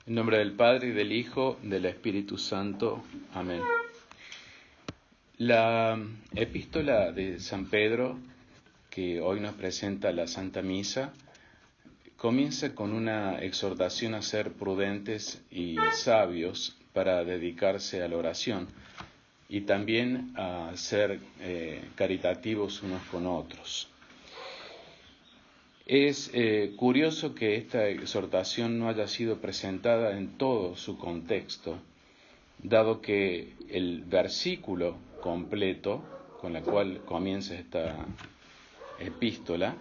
En nombre del Padre, y del Hijo, del Espíritu Santo. Amén. La epístola de San Pedro, que hoy nos presenta la Santa Misa, comienza con una exhortación a ser prudentes y sabios para dedicarse a la oración y también a ser caritativos unos con otros. Es curioso que esta exhortación no haya sido presentada en todo su contexto, dado que el versículo completo con el cual comienza esta epístola,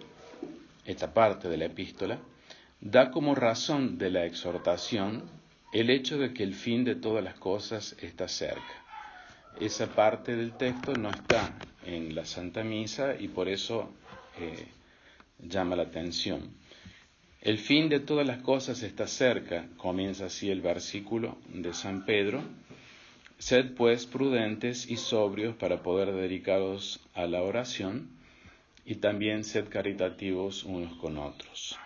esta parte de la epístola, da como razón de la exhortación el hecho de que el fin de todas las cosas está cerca. Esa parte del texto no está en la Santa Misa y por eso llama la atención. El fin de todas las cosas está cerca, comienza así el versículo de San Pedro. Sed pues prudentes y sobrios para poder dedicaros a la oración y también sed caritativos unos con otros.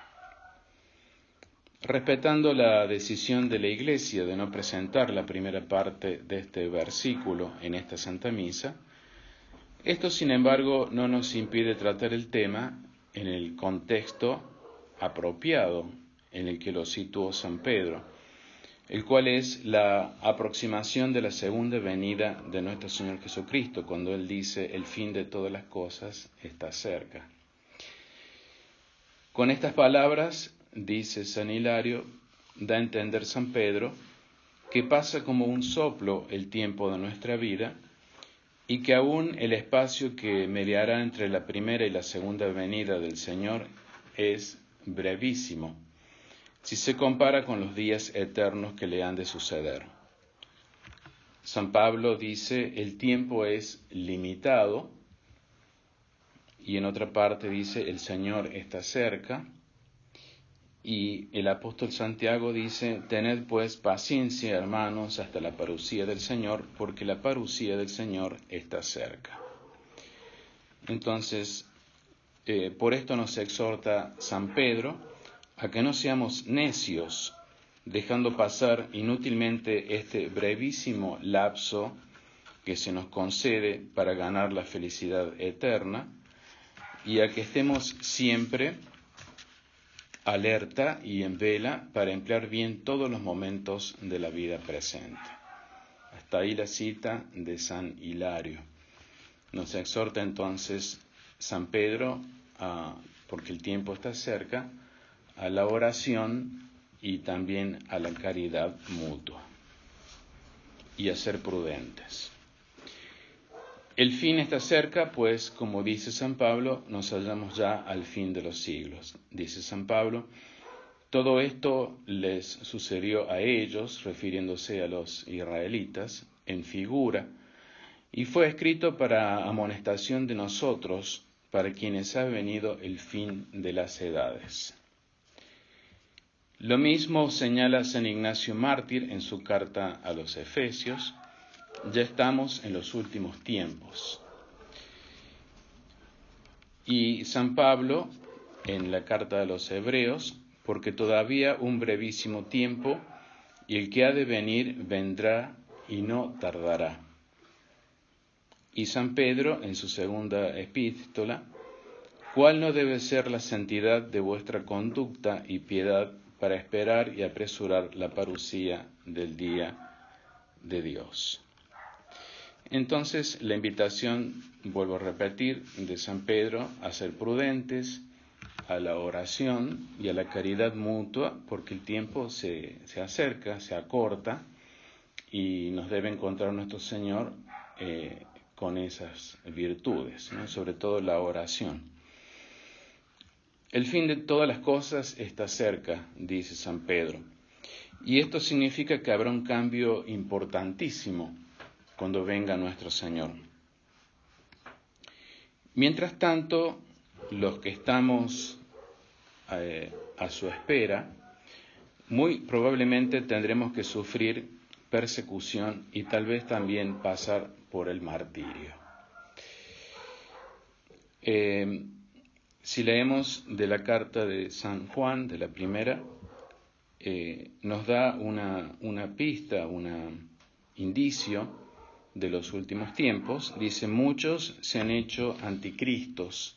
Respetando la decisión de la Iglesia de no presentar la primera parte de este versículo en esta Santa Misa, esto sin embargo no nos impide tratar el tema en el contexto apropiado en el que lo situó San Pedro, el cual es la aproximación de la segunda venida de nuestro Señor Jesucristo, cuando Él dice, el fin de todas las cosas está cerca. Con estas palabras, dice San Hilario, da a entender San Pedro, que pasa como un soplo el tiempo de nuestra vida, y que aún el espacio que mediará entre la primera y la segunda venida del Señor es brevísimo, si se compara con los días eternos que le han de suceder. San Pablo dice, el tiempo es limitado, y en otra parte dice, el Señor está cerca, y el apóstol Santiago dice, tened pues paciencia, hermanos, hasta la parucía del Señor, porque la parucía del Señor está cerca. Entonces, por esto nos exhorta San Pedro a que no seamos necios, dejando pasar inútilmente este brevísimo lapso que se nos concede para ganar la felicidad eterna, y a que estemos siempre alerta y en vela para emplear bien todos los momentos de la vida presente. Hasta ahí la cita de San Hilario. Nos exhorta entonces San Pedro, porque el tiempo está cerca, a la oración y también a la caridad mutua y a ser prudentes. El fin está cerca, pues, como dice San Pablo, nos hallamos ya al fin de los siglos. Dice San Pablo, todo esto les sucedió a ellos, refiriéndose a los israelitas, en figura, y fue escrito para amonestación de nosotros, para quienes ha venido el fin de las edades. Lo mismo señala San Ignacio Mártir en su carta a los Efesios, ya estamos en los últimos tiempos. Y San Pablo, en la carta a los Hebreos, porque todavía un brevísimo tiempo, y el que ha de venir vendrá y no tardará. Y San Pedro, en su segunda epístola, ¿cuál no debe ser la santidad de vuestra conducta y piedad para esperar y apresurar la parucía del día de Dios? Entonces, la invitación, vuelvo a repetir, de San Pedro a ser prudentes, a la oración y a la caridad mutua, porque el tiempo se acerca, se acorta, y nos debe encontrar nuestro Señor con esas virtudes, ¿no? Sobre todo la oración. El fin de todas las cosas está cerca, dice San Pedro, y esto significa que habrá un cambio importantísimo cuando venga nuestro Señor. Mientras tanto, los que estamos a su espera, muy probablemente tendremos que sufrir persecución y tal vez también pasar por el martirio. Si leemos de la carta de San Juan, de la primera, nos da una pista, un indicio de los últimos tiempos. Dice, muchos se han hecho anticristos,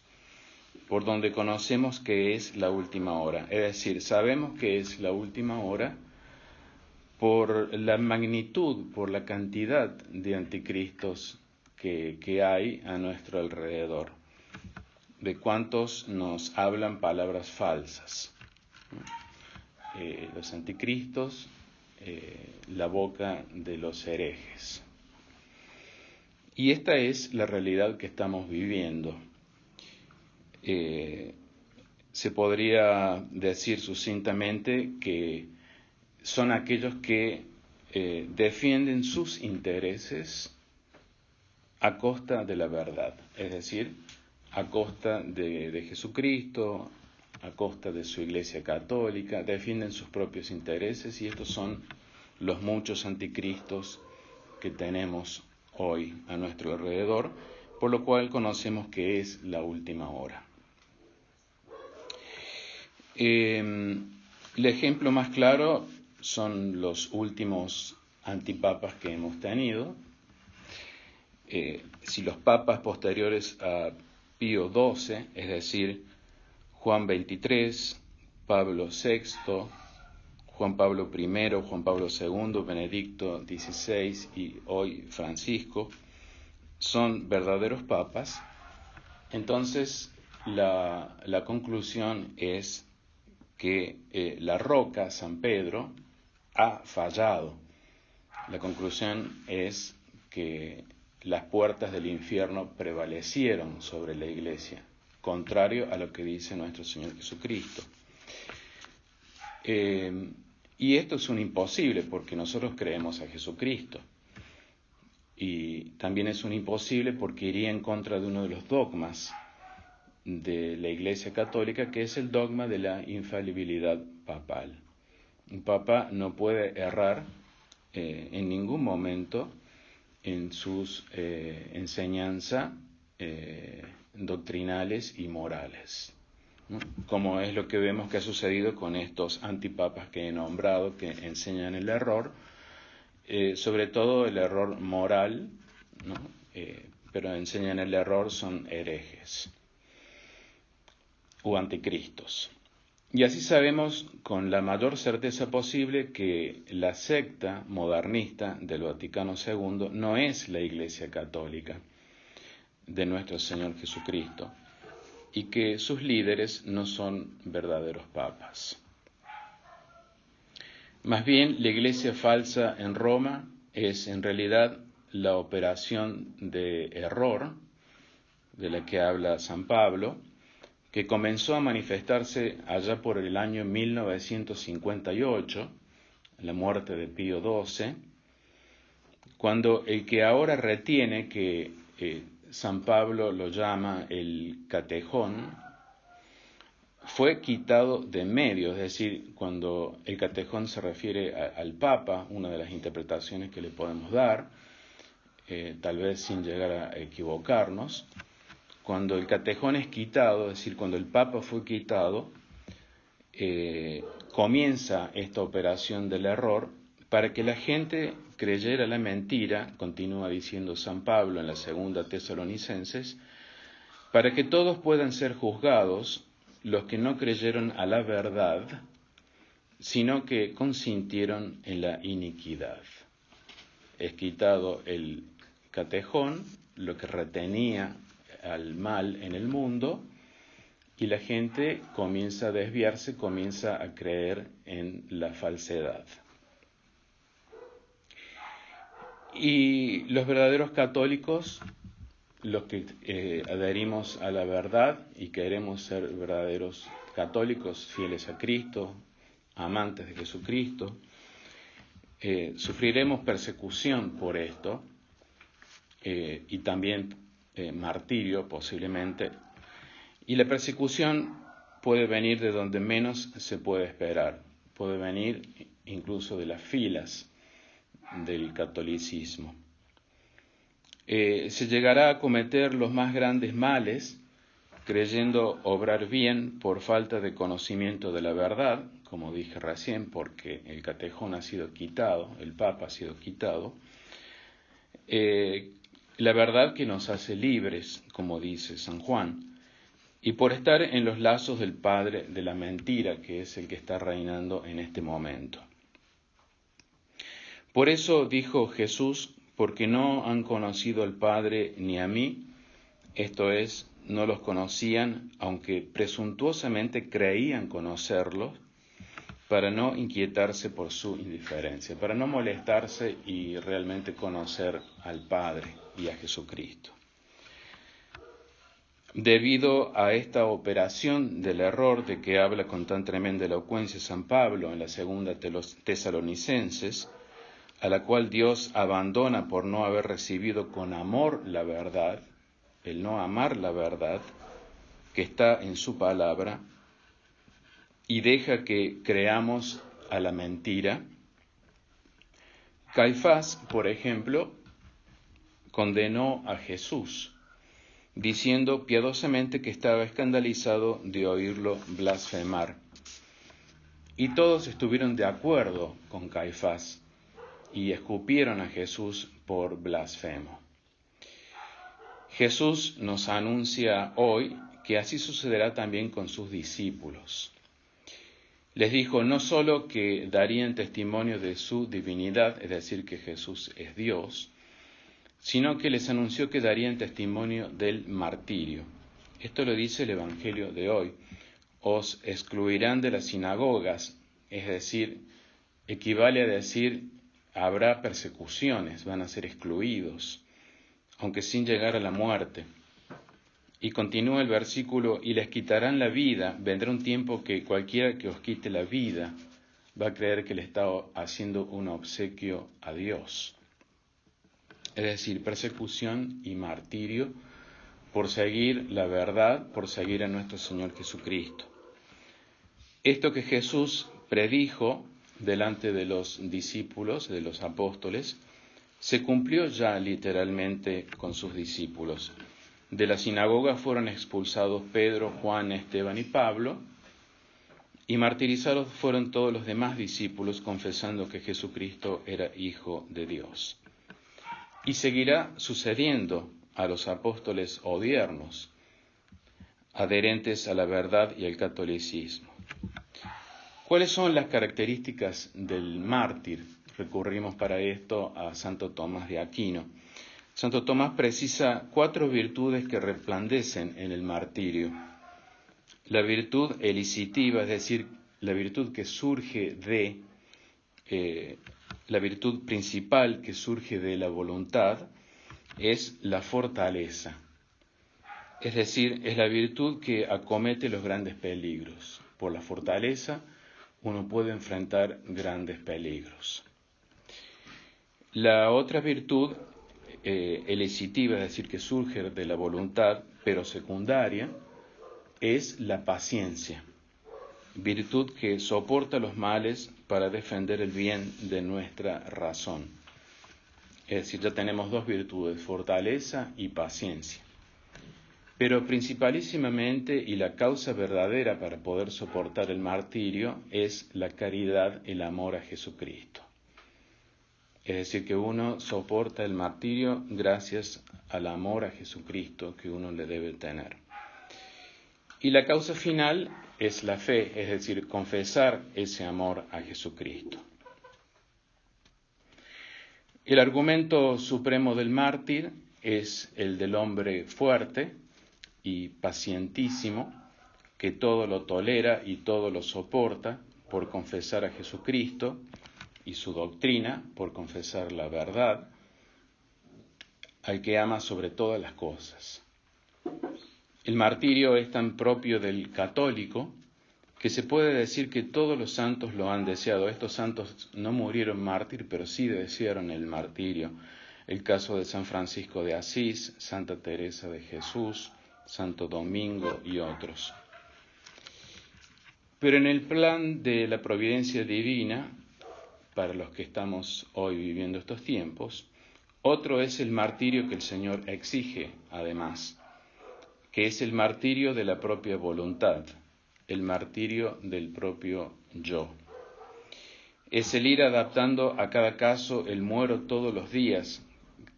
por donde conocemos que es la última hora. Es decir, sabemos que es la última hora por la magnitud, por la cantidad de anticristos que hay a nuestro alrededor, de cuántos nos hablan palabras falsas. Los anticristos, la boca de los herejes. Y esta es la realidad que estamos viviendo. Se podría decir sucintamente que son aquellos que defienden sus intereses a costa de la verdad, es decir, a costa de Jesucristo, a costa de su Iglesia Católica, defienden sus propios intereses, y estos son los muchos anticristos que tenemos hoy a nuestro alrededor, por lo cual conocemos que es la última hora. El ejemplo más claro son los últimos antipapas que hemos tenido. Si los papas posteriores a Pío XII, es decir, Juan XXIII, Pablo VI, Juan Pablo I, Juan Pablo II, Benedicto XVI y hoy Francisco, son verdaderos papas, entonces la conclusión es que la roca, San Pedro, ha fallado. La conclusión es que las puertas del infierno prevalecieron sobre la Iglesia, contrario a lo que dice nuestro Señor Jesucristo. Y esto es un imposible porque nosotros creemos a Jesucristo. Y también es un imposible porque iría en contra de uno de los dogmas de la Iglesia Católica, que es el dogma de la infalibilidad papal. Un papa no puede errar en ningún momento en sus enseñanzas doctrinales y morales, ¿no? Como es lo que vemos que ha sucedido con estos antipapas que he nombrado, que enseñan el error, sobre todo el error moral, ¿no? Pero enseñan el error, son herejes o anticristos. Y así sabemos con la mayor certeza posible que la secta modernista del Vaticano II no es la Iglesia Católica de nuestro Señor Jesucristo y que sus líderes no son verdaderos papas. Más bien, la Iglesia falsa en Roma es en realidad la operación de error de la que habla San Pablo, que comenzó a manifestarse allá por el año 1958, la muerte de Pío XII, cuando el que ahora retiene, que San Pablo lo llama el catejón, fue quitado de medio, es decir, cuando el catejón se refiere al Papa, una de las interpretaciones que le podemos dar, tal vez sin llegar a equivocarnos, cuando el catejón es quitado, es decir, cuando el Papa fue quitado, comienza esta operación del error para que la gente creyera la mentira, continúa diciendo San Pablo en la segunda Tesalonicenses, para que todos puedan ser juzgados los que no creyeron a la verdad, sino que consintieron en la iniquidad. Es quitado el catejón, lo que retenía al mal en el mundo, y la gente comienza a desviarse, comienza a creer en la falsedad. Y los verdaderos católicos, los que adherimos a la verdad y queremos ser verdaderos católicos, fieles a Cristo, amantes de Jesucristo, sufriremos persecución por esto y también martirio posiblemente. Y la persecución puede venir de donde menos se puede esperar, puede venir incluso de las filas del catolicismo. Se llegará a cometer los más grandes males creyendo obrar bien por falta de conocimiento de la verdad, como dije recién, porque el catejón ha sido quitado, el Papa ha sido quitado, la verdad que nos hace libres, como dice San Juan, y por estar en los lazos del padre de la mentira, que es el que está reinando en este momento. Por eso dijo Jesús, porque no han conocido al Padre ni a mí, esto es, no los conocían, aunque presuntuosamente creían conocerlos, para no inquietarse por su indiferencia, para no molestarse y realmente conocer al Padre y a Jesucristo. Debido a esta operación del error de que habla con tan tremenda elocuencia San Pablo en la segunda Tesalonicenses, a la cual Dios abandona por no haber recibido con amor la verdad, el no amar la verdad que está en su palabra, y deja que creamos a la mentira. Caifás, por ejemplo, condenó a Jesús, diciendo piadosamente que estaba escandalizado de oírlo blasfemar. Y todos estuvieron de acuerdo con Caifás y escupieron a Jesús por blasfemo. Jesús nos anuncia hoy que así sucederá también con sus discípulos. Les dijo no solo que darían testimonio de su divinidad, es decir, que Jesús es Dios, sino que les anunció que darían testimonio del martirio. Esto lo dice el Evangelio de hoy. Os excluirán de las sinagogas, es decir, equivale a decir habrá persecuciones, van a ser excluidos, aunque sin llegar a la muerte. Y continúa el versículo, y les quitarán la vida, vendrá un tiempo que cualquiera que os quite la vida va a creer que le está haciendo un obsequio a Dios. Es decir, persecución y martirio por seguir la verdad, por seguir a nuestro Señor Jesucristo. Esto que Jesús predijo delante de los discípulos, de los apóstoles, se cumplió ya literalmente con sus discípulos. De la sinagoga fueron expulsados Pedro, Juan, Esteban y Pablo, y martirizados fueron todos los demás discípulos, confesando que Jesucristo era Hijo de Dios. Y seguirá sucediendo a los apóstoles odiernos, adherentes a la verdad y al catolicismo. ¿Cuáles son las características del mártir? Recurrimos para esto a Santo Tomás de Aquino. Santo Tomás precisa 4 virtudes que resplandecen en el martirio. La virtud elicitiva, es decir, la virtud que surge de, la virtud principal que surge de la voluntad, es la fortaleza. Es decir, es la virtud que acomete los grandes peligros. Por la fortaleza uno puede enfrentar grandes peligros. La otra virtud elicitiva, es decir, que surge de la voluntad, pero secundaria, es la paciencia, virtud que soporta los males para defender el bien de nuestra razón. Es decir, ya tenemos 2 virtudes, fortaleza y paciencia. Pero principalísimamente, y la causa verdadera para poder soportar el martirio, es la caridad, el amor a Jesucristo. Es decir, que uno soporta el martirio gracias al amor a Jesucristo que uno le debe tener. Y la causa final es la fe, es decir, confesar ese amor a Jesucristo. El argumento supremo del mártir es el del hombre fuerte y pacientísimo, que todo lo tolera y todo lo soporta por confesar a Jesucristo, y su doctrina, por confesar la verdad, al que ama sobre todas las cosas. El martirio es tan propio del católico que se puede decir que todos los santos lo han deseado. Estos santos no murieron mártir, pero sí desearon el martirio. El caso de San Francisco de Asís, Santa Teresa de Jesús, Santo Domingo y otros. Pero en el plan de la providencia divina, para los que estamos hoy viviendo estos tiempos, otro es el martirio que el Señor exige, además, que es el martirio de la propia voluntad, el martirio del propio yo. Es el ir adaptando a cada caso el muero todos los días,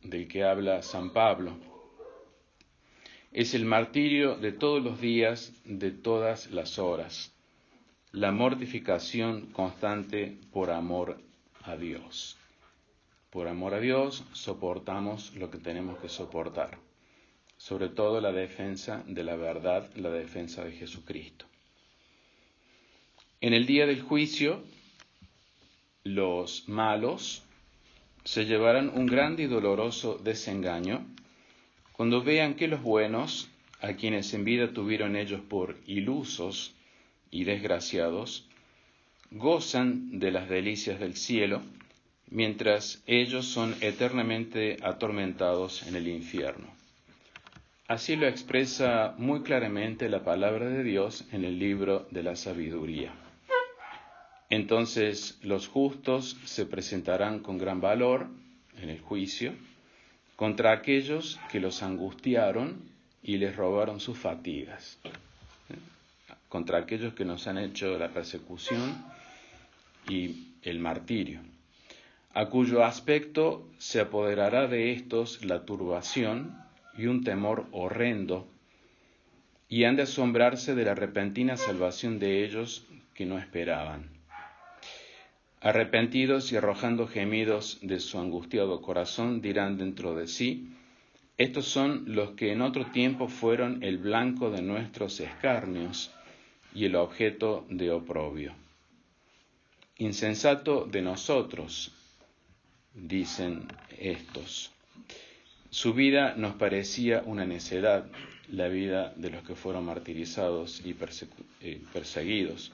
del que habla San Pablo. Es el martirio de todos los días, de todas las horas, la mortificación constante por amor a Dios. Por amor a Dios soportamos lo que tenemos que soportar, sobre todo la defensa de la verdad, la defensa de Jesucristo. En el día del juicio, los malos se llevarán un grande y doloroso desengaño cuando vean que los buenos, a quienes en vida tuvieron ellos por ilusos y desgraciados, gozan de las delicias del cielo, mientras ellos son eternamente atormentados en el infierno. Así lo expresa muy claramente la palabra de Dios en el libro de la sabiduría. Entonces los justos se presentarán con gran valor en el juicio contra aquellos que los angustiaron y les robaron sus fatigas, contra aquellos que nos han hecho la persecución y el martirio, a cuyo aspecto se apoderará de estos la turbación y un temor horrendo, y han de asombrarse de la repentina salvación de ellos que no esperaban. Arrepentidos y arrojando gemidos de su angustiado corazón, dirán dentro de sí: estos son los que en otro tiempo fueron el blanco de nuestros escarnios y el objeto de oprobio. Insensato de nosotros, dicen estos. Su vida nos parecía una necedad, la vida de los que fueron martirizados y perseguidos,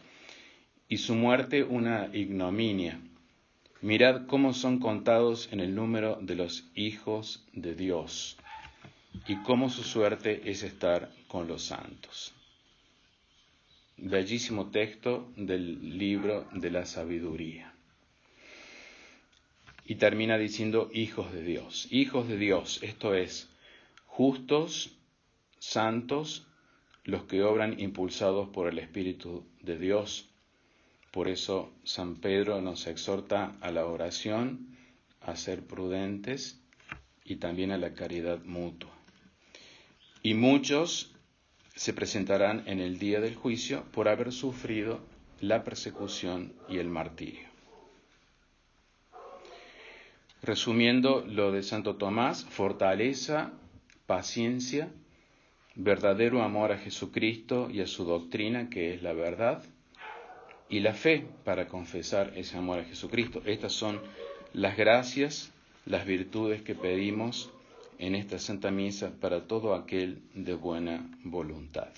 y su muerte una ignominia. Mirad cómo son contados en el número de los hijos de Dios, y cómo su suerte es estar con los santos. Bellísimo texto del libro de la sabiduría. Y termina diciendo hijos de Dios. Hijos de Dios, esto es, justos, santos, los que obran impulsados por el Espíritu de Dios. Por eso San Pedro nos exhorta a la oración, a ser prudentes y también a la caridad mutua. Y muchos se presentarán en el día del juicio por haber sufrido la persecución y el martirio. Resumiendo lo de Santo Tomás: fortaleza, paciencia, verdadero amor a Jesucristo y a su doctrina, que es la verdad, y la fe para confesar ese amor a Jesucristo. Estas son las gracias, las virtudes que pedimos en esta Santa Misa para todo aquel de buena voluntad.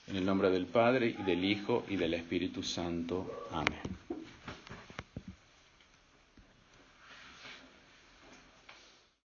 En el nombre del Padre, y del Hijo, y del Espíritu Santo. Amén.